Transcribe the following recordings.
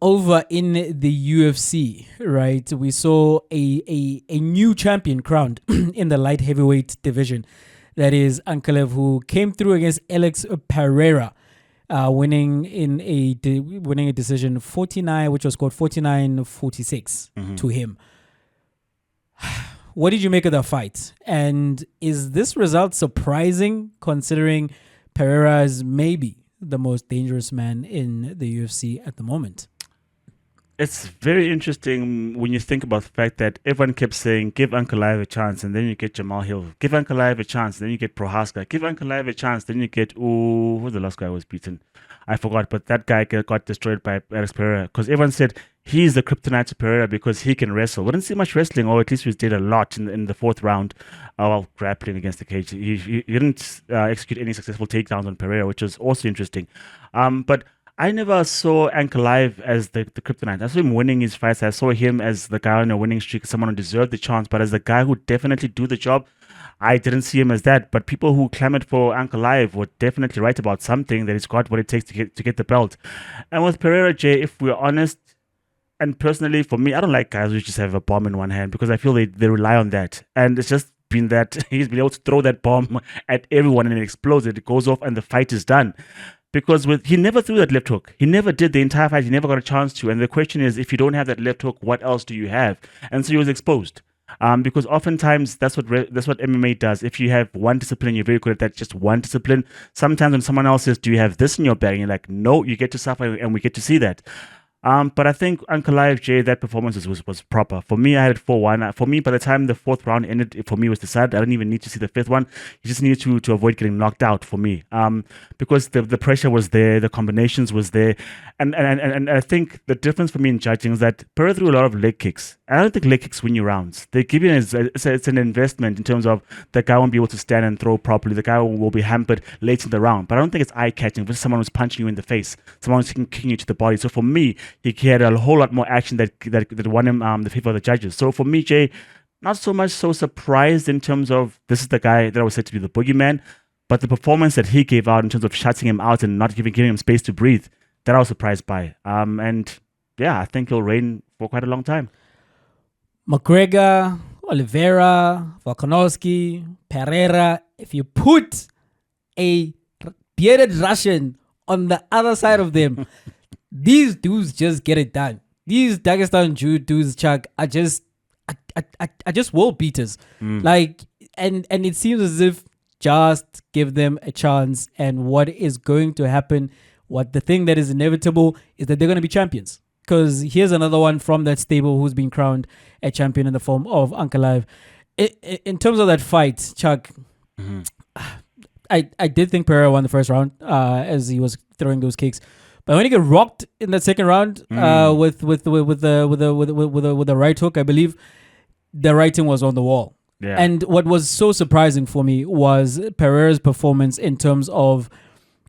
Over in the UFC, right, we saw a new champion crowned in the light heavyweight division. That is Ankalaev, who came through against Alex Pereira, winning winning a decision 49, which was scored 49-46 to him. What did you make of the fight? And is this result surprising, considering Pereira is maybe the most dangerous man in the UFC at the moment? It's very interesting when you think about the fact that everyone kept saying, give Ankalaev a chance, and then you get Jamal Hill. Give Ankalaev a chance, then you get Prohaska. Give Ankalaev a chance, then you get, who's the last guy who was beaten? I forgot, but that guy got destroyed by Alex Pereira because everyone said he's the kryptonite to Pereira because he can wrestle. We didn't see much wrestling, or at least we did a lot in the fourth round while grappling against the cage. He didn't execute any successful takedowns on Pereira, which was also interesting. But I never saw Ankalaev as the kryptonite. I saw him winning his fights. I saw him as the guy on a winning streak, someone who deserved the chance. But as the guy who definitely do the job, I didn't see him as that. But people who clamored for Ankalaev were definitely right about something, that he's got what it takes to get the belt. And with Pereira, Jay, if we're honest, and personally for me, I don't like guys who just have a bomb in one hand because I feel they rely on that. And it's just been that he's been able to throw that bomb at everyone and it explodes. It goes off and the fight is done. Because he never threw that left hook. He never did the entire fight. He never got a chance to. And the question is, if you don't have that left hook, what else do you have? And so he was exposed. Because oftentimes that's what MMA does. If you have one discipline, you're very good at that, just one discipline. Sometimes when someone else says, do you have this in your bag? And you're like, no, you get to suffer and we get to see that. But I think Ankalaev, Jay, that performance was proper. For me, I had it 4-1. For me, by the time the fourth round ended, for me, it was decided. I didn't even need to see the fifth one. You just needed to avoid getting knocked out for me. Because the pressure was there, the combinations was there. And I think the difference for me in judging is that Pereira threw a lot of leg kicks. I don't think leg kicks win you rounds. They give you it's an investment in terms of the guy won't be able to stand and throw properly. The guy will be hampered late in the round. But I don't think it's eye-catching versus someone who's punching you in the face, someone who's kicking you to the body. So for me, he had a whole lot more action that won him the favor of the judges. So for me, Jay, not so much so surprised in terms of this is the guy that I was said to be the boogeyman, but the performance that he gave out in terms of shutting him out and not giving him space to breathe, that I was surprised by. And yeah, I think he'll reign for quite a long time. McGregor, Oliveira, Volkanovski, Pereira, if you put a bearded Russian on the other side of them, these dudes just get it done. These Daegestan dudes, Chuck, are just world beaters. Like, and it seems as if just give them a chance. And what is going to happen, the thing that is inevitable is that they're going to be champions. Because here's another one from that stable who's been crowned a champion in the form of Ankalaev. In terms of that fight, Chuck, I did think Pereira won the first round as he was throwing those kicks. But when he got rocked in that second round with the right hook, I believe the writing was on the wall. Yeah. And what was so surprising for me was Pereira's performance in terms of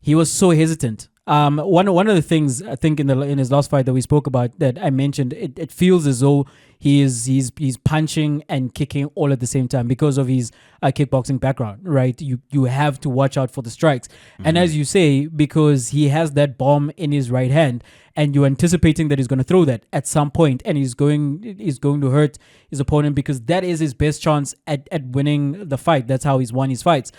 he was so hesitant. One of the things I think in his last fight that we spoke about that I mentioned, it feels as though he's punching and kicking all at the same time because of his kickboxing background, right? You have to watch out for the strikes, and as you say, because he has that bomb in his right hand, and you're anticipating that he's going to throw that at some point, and he's going to hurt his opponent because that is his best chance at winning the fight. That's how he's won his fights.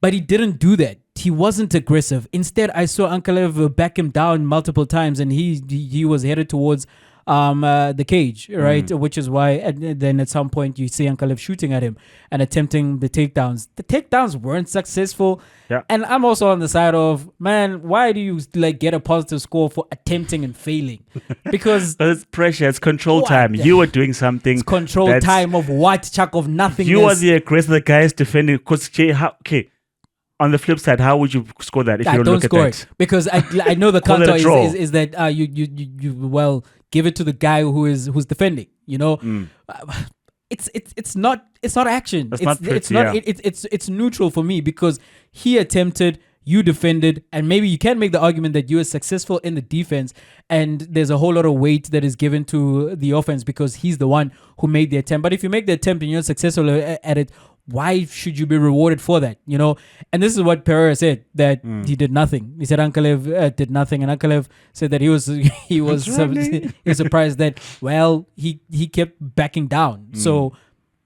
But he didn't do that. He wasn't aggressive. Instead, I saw Ankalaev back him down multiple times, and he was headed towards the cage, right? Which is why then at some point you see Ankalaev shooting at him and attempting the takedowns. The takedowns weren't successful. Yeah. And I'm also on the side of, man, why do you get a positive score for attempting and failing? Because it's pressure, it's control time. You were doing something. It's control time of what? Chuck, of nothingness. You are the aggressor, the guy is defending. Because, on the flip side, how would you score that if you don't look score at that? It because I know the counter is that you give it to the guy who's defending. It's not action. It's neutral for me because he attempted, you defended, and maybe you can make the argument that you were successful in the defense, and there's a whole lot of weight that is given to the offense because he's the one who made the attempt. But if you make the attempt and you're successful at it, why should you be rewarded for that? You know, and this is what Pereira said, that he did nothing. He said Ankalaev did nothing, and Ankalaev said that he was he was he was surprised that he kept backing down. So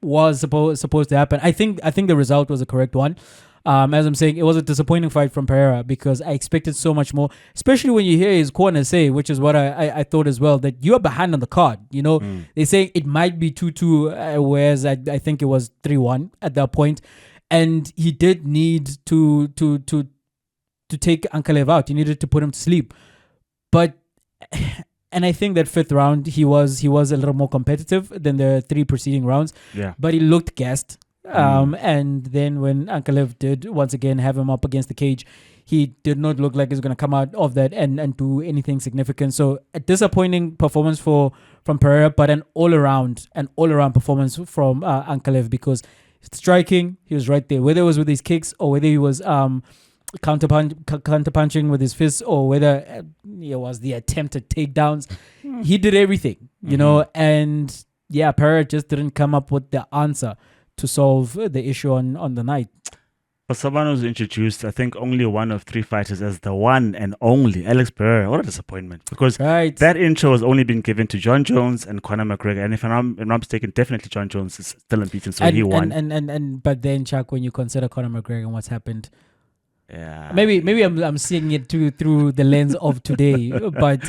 was supposed to happen. I think the result was a correct one. As I'm saying, it was a disappointing fight from Pereira because I expected so much more, especially when you hear his corner say, which is what I thought as well, that you are behind on the card. You know, they say it might be 2-2, whereas I think it was 3-1 at that point. And he did need to take Ankalaev out. He needed to put him to sleep. But and I think that fifth round he was a little more competitive than the three preceding rounds. Yeah. But he looked gassed. And then when Ankalaev did once again have him up against the cage, he did not look like he's going to come out of that and do anything significant. So a disappointing performance from Pereira, but an all around performance from Ankalaev, because striking, he was right there, whether it was with his kicks or whether he was counterpunching with his fists or whether it was the attempted takedowns. He did everything, you know, and yeah, Pereira just didn't come up with the answer to solve the issue on the night. For someone who's introduced, I think, only one of three fighters as the one and only Alex Pereira, what a disappointment. Because that intro has only been given to John Jones and Conor McGregor. And if I'm not mistaken, definitely John Jones is still unbeaten, so he won. But then, Chuck, when you consider Conor McGregor and what's happened, yeah, maybe I'm seeing it through the lens of today. But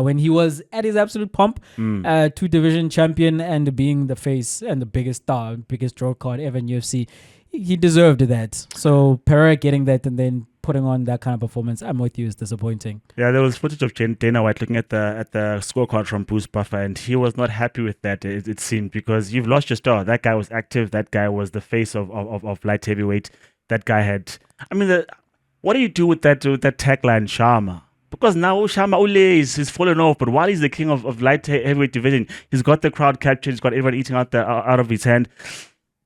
when he was at his absolute pomp, two-division champion and being the face and the biggest star, biggest draw card ever in UFC, he deserved that. So Pereira getting that and then putting on that kind of performance, I'm with you, is disappointing. Yeah, there was footage of Dana White looking at the scorecard from Bruce Buffer, and he was not happy with that. It seemed, because you've lost your star. That guy was active. That guy was the face of light heavyweight. That guy had. I mean, what do you do with that tagline, Sharma? Because now Sharma Ule is fallen off, but while he's the king of light heavyweight division, he's got the crowd captured. He's got everyone eating out of his hand.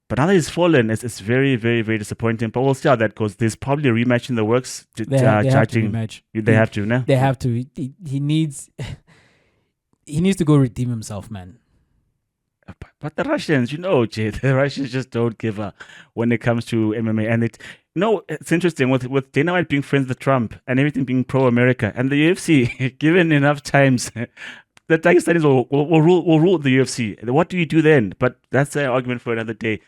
But now that he's fallen, it's very, very, very disappointing. But we'll see how that goes. There's probably a rematch in the works. They have to rematch. They have to, no? They have to. He needs to go redeem himself, man. But the Russians, Jay, the Russians just don't give up when it comes to MMA. And it's interesting with Dana White being friends with Trump and everything being pro-America, and the UFC, given enough times, the Daegestanis will rule the UFC. What do you do then? But that's an argument for another day.